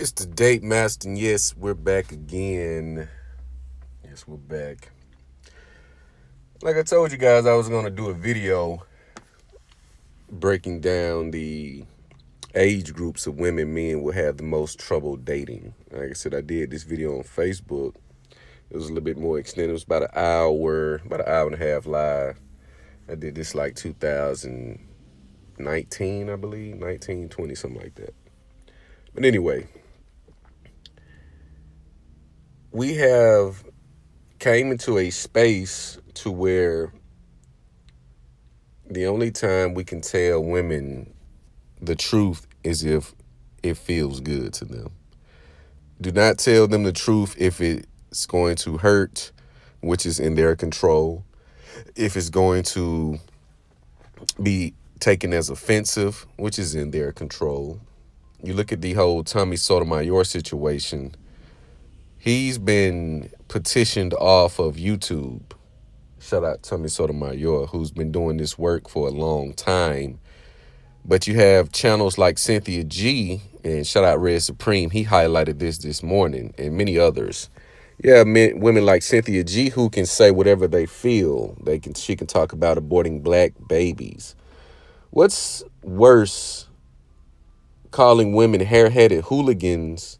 It's the date master, and yes, we're back again. Yes, we're back. Like I told you guys, I was gonna do a video breaking down the age groups of women men will have the most trouble dating. Like I said, I did this video on Facebook. It was a little bit more extended. It was about an hour and a half live. I did this like 2019, I believe, 1920, something like that. But anyway, we have came into a space to where the only time we can tell women the truth is if it feels good to them. Do not tell them the truth if it's going to hurt, which is in their control. If it's going to be taken as offensive, which is in their control. You look at the whole Tommy Sotomayor situation. He's been petitioned off of YouTube. Shout out Tommy Sotomayor, who's been doing this work for a long time. But you have channels like Cynthia G, and shout out Red Supreme. He highlighted this morning, and many others. Yeah, women like Cynthia G who can say whatever they feel. She can talk about aborting black babies. What's worse, calling women hair-headed hooligans,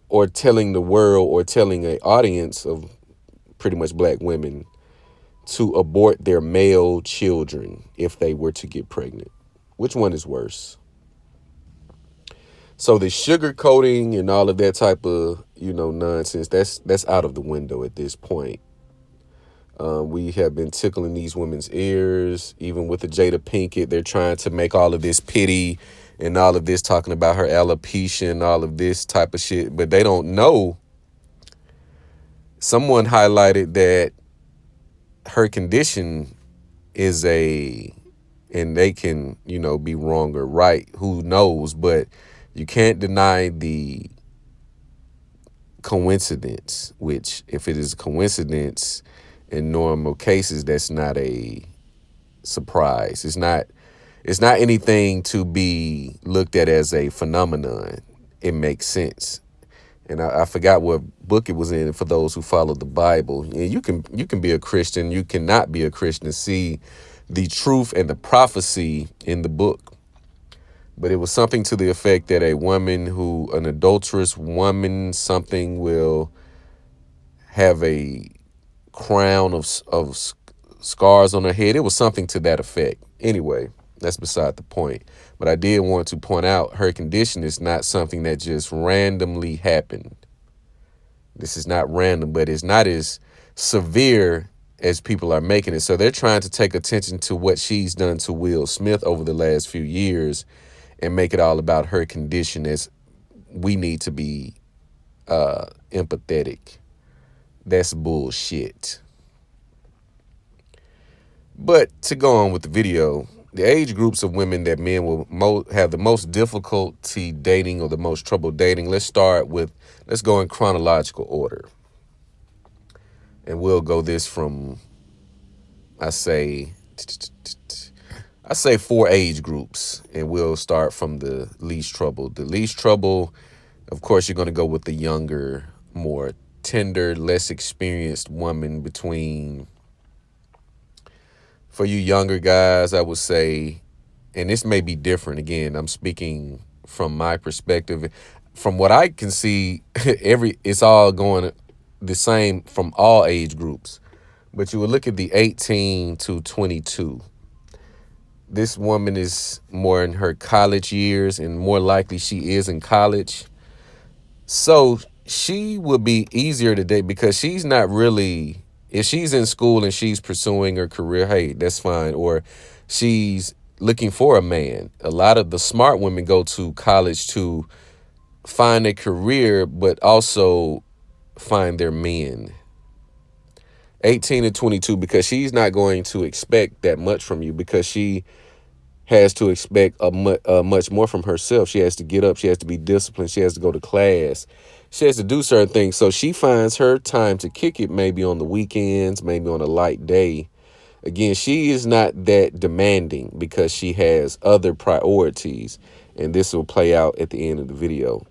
or telling the world or telling an audience of pretty much black women to abort their male children if they were to get pregnant? Which one is worse? So the sugarcoating and all of that type of, nonsense, that's out of the window at this point. We have been tickling these women's ears, even with the Jada Pinkett. They're trying to make all of this pity and all of this, talking about her alopecia and all of this type of shit. But they don't know. Someone highlighted that her condition is and they can, be wrong or right. Who knows? But you can't deny the coincidence, which if it is a coincidence in normal cases, that's not a surprise. It's not anything to be looked at as a phenomenon. It makes sense. And I forgot what book it was in for those who follow the Bible. And you can be a Christian, you cannot be a Christian and see the truth and the prophecy in the book. But it was something to the effect that an adulterous woman, something will have a crown of scars on her head. It was something to that effect. Anyway, that's beside the point. But I did want to point out her condition is not something that just randomly happened. This is not random, but it's not as severe as people are making it. So they're trying to take attention to what she's done to Will Smith over the last few years and make it all about her condition, as we need to be empathetic. That's bullshit. But to go on with the video, the age groups of women that men will have the most difficulty dating or the most trouble dating. Let's go in chronological order. And we'll go this from, I say 4 age groups, and we'll start from the least trouble. The least trouble, of course, you're going to go with the younger, more tender, less experienced woman for you younger guys, I would say, and this may be different. Again, I'm speaking from my perspective. From what I can see, it's all going the same from all age groups. But you would look at the 18 to 22. This woman is more in her college years, and more likely she is in college. So she would be easier to date because she's not really, if she's in school and she's pursuing her career, hey, that's fine. Or she's looking for a man. A lot of the smart women go to college to find a career, but also find their men. 18 to 22, because she's not going to expect that much from you, because she has to expect much more from herself. She has to get up. She has to be disciplined. She has to go to class. She has to do certain things. So she finds her time to kick it maybe on the weekends, maybe on a light day. Again, she is not that demanding because she has other priorities. And this will play out at the end of the video.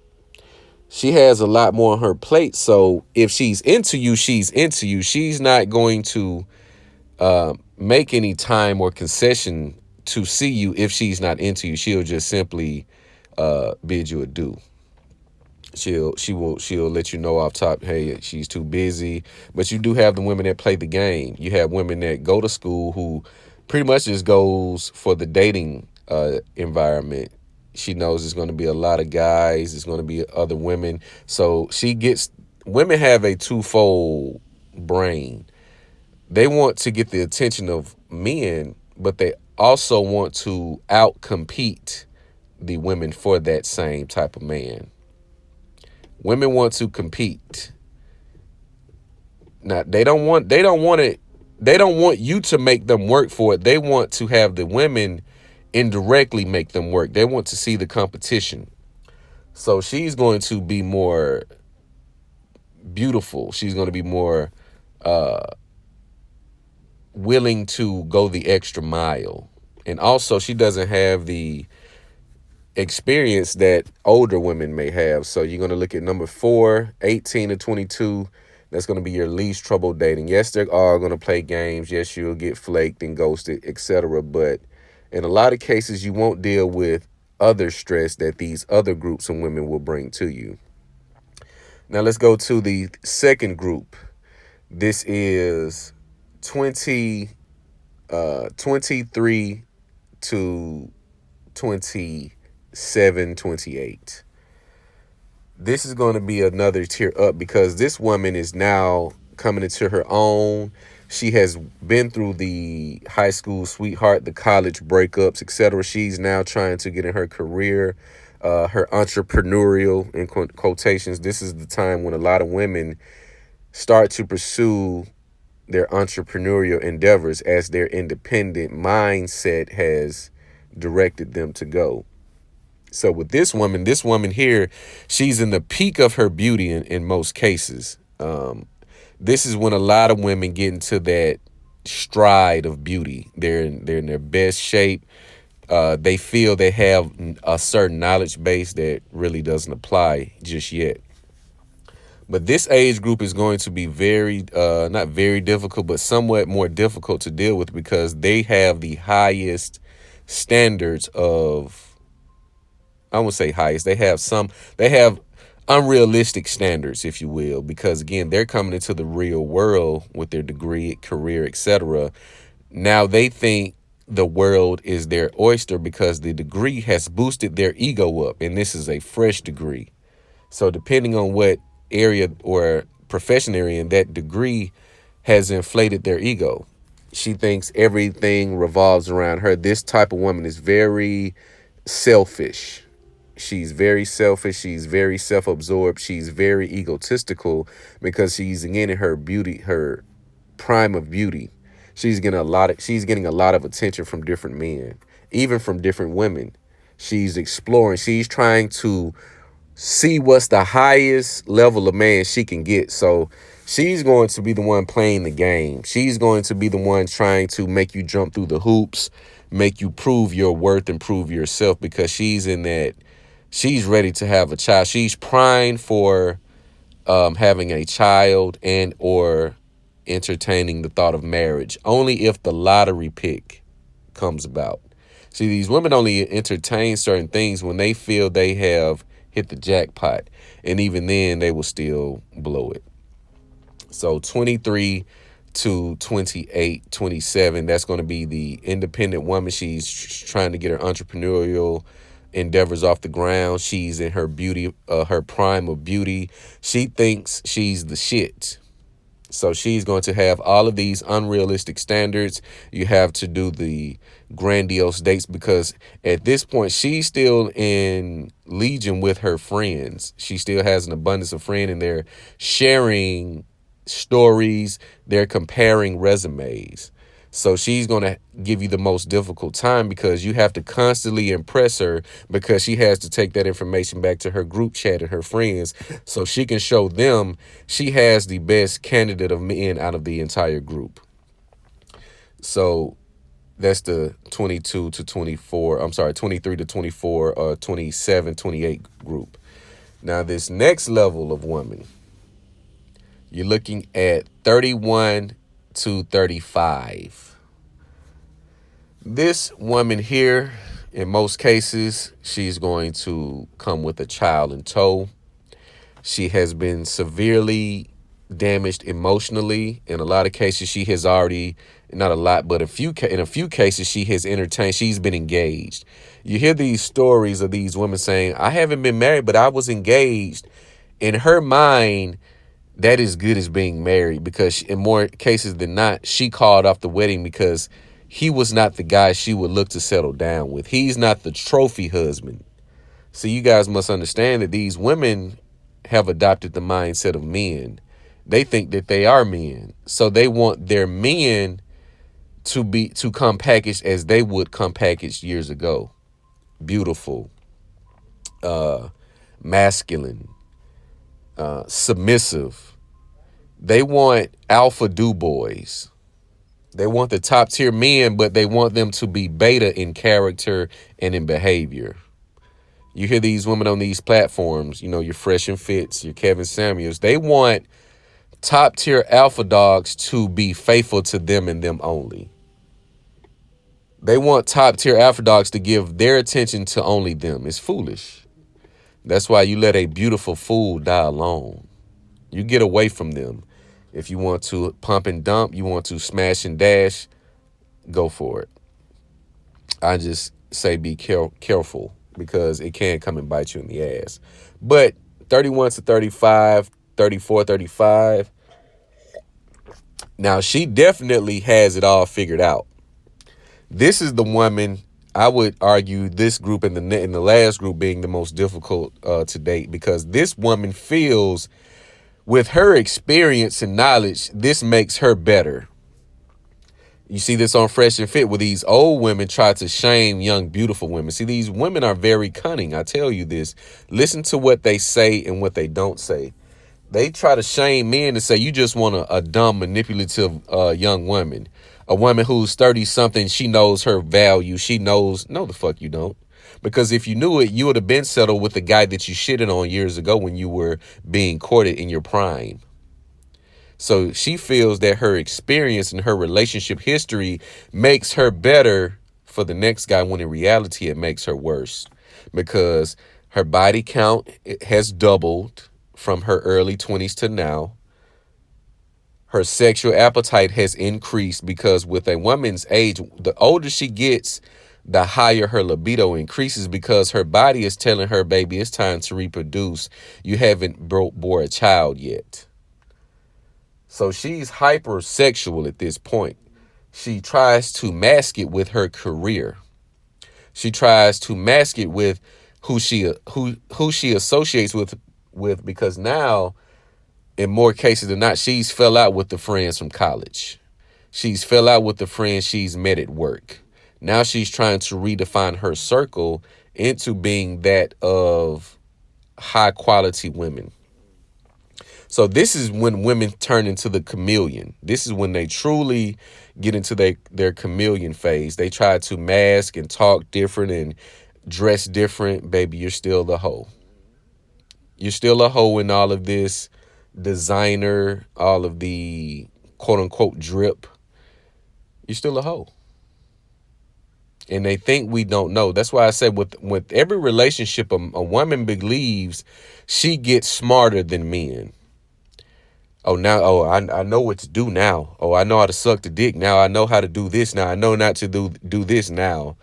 She has a lot more on her plate. So if she's into you, she's into you. She's not going to make any time or concession to see you if she's not into you. She'll just simply bid you adieu. She'll let you know off top, hey, she's too busy. But you do have the women that play the game. You have women that go to school who pretty much just goes for the dating environment. She knows there's going to be a lot of guys, there's going to be other women. So she gets, women have a twofold brain. They want to get the attention of men, but they also want to outcompete the women for that same type of man. Women want to compete. Now they don't want you to make them work for it. They want to have the women indirectly make them work. They want to see the competition. So she's going to be more beautiful. She's going to be more willing to go the extra mile. And also she doesn't have the experience that older women may have. So you're going to look at number 4, 18 to 22. That's going to be your least trouble dating. Yes, they're all going to play games. Yes, you'll get flaked and ghosted, etc. But in a lot of cases, you won't deal with other stress that these other groups of women will bring to you. Now let's go to the second group. This is 23 to 27, 28. This is going to be another tier up because this woman is now coming into her own. She has been through the high school sweetheart, the college breakups, etc. She's now trying to get in her career, her entrepreneurial, in quotations. This is the time when a lot of women start to pursue their entrepreneurial endeavors as their independent mindset has directed them to go. So with this woman here, she's in the peak of her beauty in most cases. This is when a lot of women get into that stride of beauty. They're in their best shape. They feel they have a certain knowledge base that really doesn't apply just yet. But this age group is going to be very, not very difficult, but somewhat more difficult to deal with because they have the highest standards of, I won't say highest. They have unrealistic standards, if you will, because again, they're coming into the real world with their degree, career, etc. Now they think the world is their oyster because the degree has boosted their ego up, and this is a fresh degree. So depending on what area or profession area in, that degree has inflated their ego. She thinks everything revolves around her. This type of woman is very selfish. She's very selfish. She's very self-absorbed. She's very egotistical because she's again in her beauty, her prime of beauty. She's getting a lot of attention from different men, even from different women. She's exploring. She's trying to see what's the highest level of man she can get. So she's going to be the one playing the game. She's going to be the one trying to make you jump through the hoops, make you prove your worth and prove yourself because she's in that. She's ready to have a child. She's primed for having a child and or entertaining the thought of marriage. Only if the lottery pick comes about. See, these women only entertain certain things when they feel they have hit the jackpot. And even then, they will still blow it. So 23 to 28, 27, that's going to be the independent woman. She's trying to get her entrepreneurial endeavors off the ground. She's in her beauty, her prime of beauty. She thinks she's the shit. So she's going to have all of these unrealistic standards. You have to do the grandiose dates because at this point, she's still in legion with her friends. She still has an abundance of friends and they're sharing stories. They're comparing resumes. So she's going to give you the most difficult time because you have to constantly impress her because she has to take that information back to her group chat and her friends so she can show them she has the best candidate of men out of the entire group. So that's the 22 to 24, I'm sorry, 23 to 24, 27, 28 group. Now, this next level of woman, you're looking at 31 to 35. This woman here, in most cases, she's going to come with a child in tow. She has been severely damaged emotionally. In a lot of cases, she has already, not a lot, but in a few cases, she has entertained. She's been engaged. You hear these stories of these women saying, I haven't been married, but I was engaged. In her mind, that is good as being married, because in more cases than not, she called off the wedding because he was not the guy she would look to settle down with. He's not the trophy husband. So you guys must understand that these women have adopted the mindset of men. They think that they are men. So they want their men to come packaged as they would come packaged years ago. Beautiful, masculine, submissive. They want alpha do boys. They want the top tier men, but they want them to be beta in character and in behavior. You hear these women on these platforms, your Fresh and Fits, your Kevin Samuels. They want top tier alpha dogs to be faithful to them and them only. They want top tier alpha dogs to give their attention to only them. It's foolish. That's why you let a beautiful fool die alone. You get away from them. If you want to pump and dump, you want to smash and dash, go for it. I just say be careful, because it can come and bite you in the ass. But 31 to 35, 34, 35. Now, she definitely has it all figured out. This is the woman, I would argue, this group and the last group being the most difficult to date, because this woman feels, with her experience and knowledge, this makes her better. You see this on Fresh and Fit, where these old women try to shame young, beautiful women. See, these women are very cunning. I tell you this. Listen to what they say and what they don't say. They try to shame men to say, you just want a dumb, manipulative young woman. A woman who's 30-something, she knows her value. She knows, no, the fuck you don't. Because if you knew it, you would have been settled with the guy that you shitted on years ago when you were being courted in your prime. So she feels that her experience and her relationship history makes her better for the next guy, when in reality it makes her worse, because her body count has doubled from her early 20s to now. Her sexual appetite has increased, because with a woman's age, the older she gets, the higher her libido increases, because her body is telling her, baby, it's time to reproduce. You haven't bore a child yet. So she's hypersexual at this point. She tries to mask it with her career. She tries to mask it with who she associates with, because now, in more cases than not, she's fell out with the friends from college. She's fell out with the friends she's met at work. Now she's trying to redefine her circle into being that of high quality women. So this is when women turn into the chameleon. This is when they truly get into their chameleon phase. They try to mask and talk different and dress different. Baby, you're still the hoe. You're still a hoe in all of this designer, all of the quote unquote drip. You're still a hoe. And they think we don't know. That's why I said with every relationship, a woman believes she gets smarter than men. I know what to do now. Oh, I know how to suck the dick now. I know how to do this now. I know not to do this now.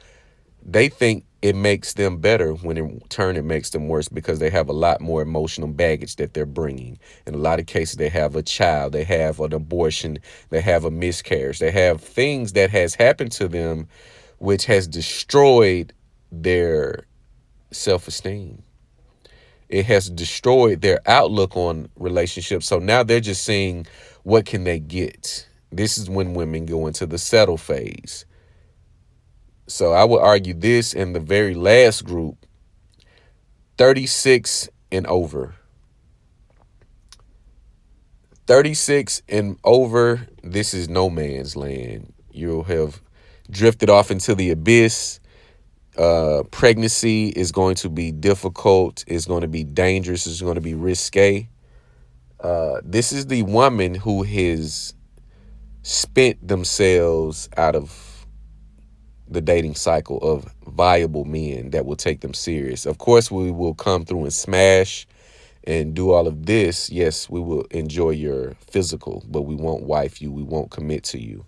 They think it makes them better, when in turn it makes them worse, because they have a lot more emotional baggage that they're bringing. In a lot of cases, they have a child, they have an abortion, they have a miscarriage, they have things that has happened to them which has destroyed their self-esteem. It has destroyed their outlook on relationships. So now they're just seeing, what can they get? This is when women go into the settle phase. So I would argue this in the very last group, 36 and over. 36 and over, this is no man's land. You'll have drifted off into the abyss. Pregnancy is going to be difficult. It's going to be dangerous. It's going to be risque. This is the woman who has spent themselves out of the dating cycle of viable men that will take them serious. Of course, we will come through and smash and do all of this. Yes, we will enjoy your physical, but we won't wife you. We won't commit to you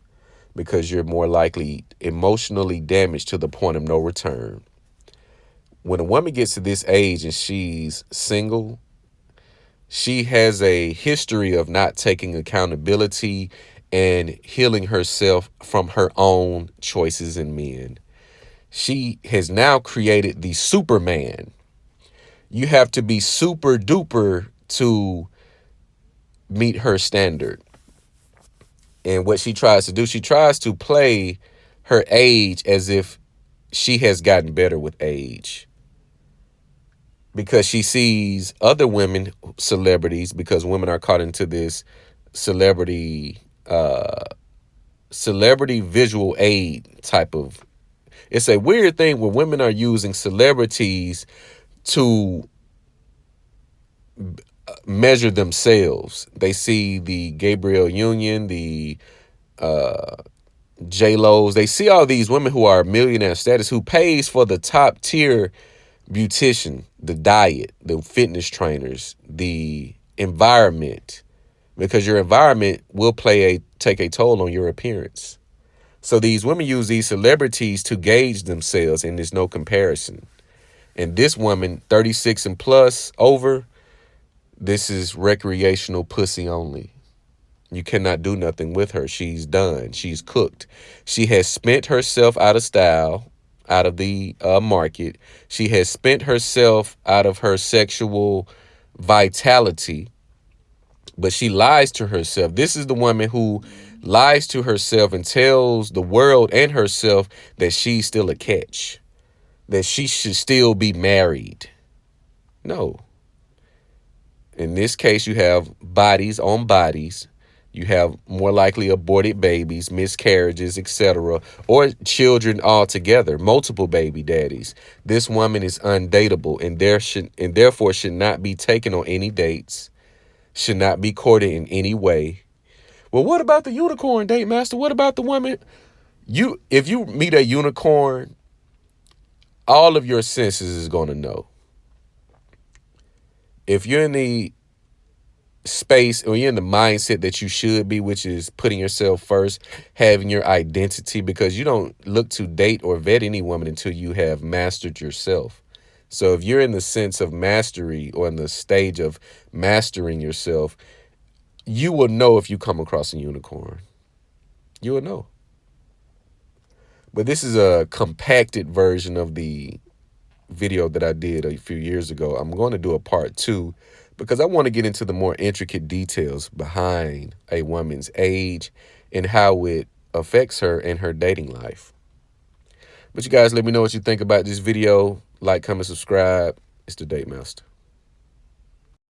because you're more likely emotionally damaged to the point of no return. When a woman gets to this age and she's single, she has a history of not taking accountability and healing herself from her own choices in men. She has now created the Superman. You have to be super duper to meet her standard. And what she tries to do, she tries to play her age as if she has gotten better with age. Because she sees other women, celebrities, because women are caught into this celebrity visual aid type of. It's a weird thing where women are using celebrities to measure themselves. They see the Gabrielle Union, the J-Lo's. They see all these women who are millionaire status, who pays for the top tier beautician, the diet, the fitness trainers, the environment, because your environment will take a toll on your appearance. So these women use these celebrities to gauge themselves, and there's no comparison. And this woman, 36 and plus over, this is recreational pussy only. You cannot do nothing with her. She's done. She's cooked. She has spent herself out of style, out of the market. She has spent herself out of her sexual vitality, but she lies to herself. This is the woman who lies to herself and tells the world and herself that she's still a catch, that she should still be married. No. In this case, you have bodies on bodies. You have more likely aborted babies, miscarriages, etc., or children altogether, multiple baby daddies. This woman is undateable and therefore should not be taken on any dates, should not be courted in any way. Well, what about the unicorn, date master? What about the woman? If you meet a unicorn, all of your senses is going to know. If you're in the space or you're in the mindset that you should be, which is putting yourself first, having your identity, because you don't look to date or vet any woman until you have mastered yourself. So if you're in the sense of mastery or in the stage of mastering yourself, you will know if you come across a unicorn. You will know. But this is a compacted version of the video that I did a few years ago. I'm going to do a part 2 because I want to get into the more intricate details behind a woman's age and how it affects her in her dating life. But you guys let me know what you think about this video. Like, comment, subscribe. It's the Date Master.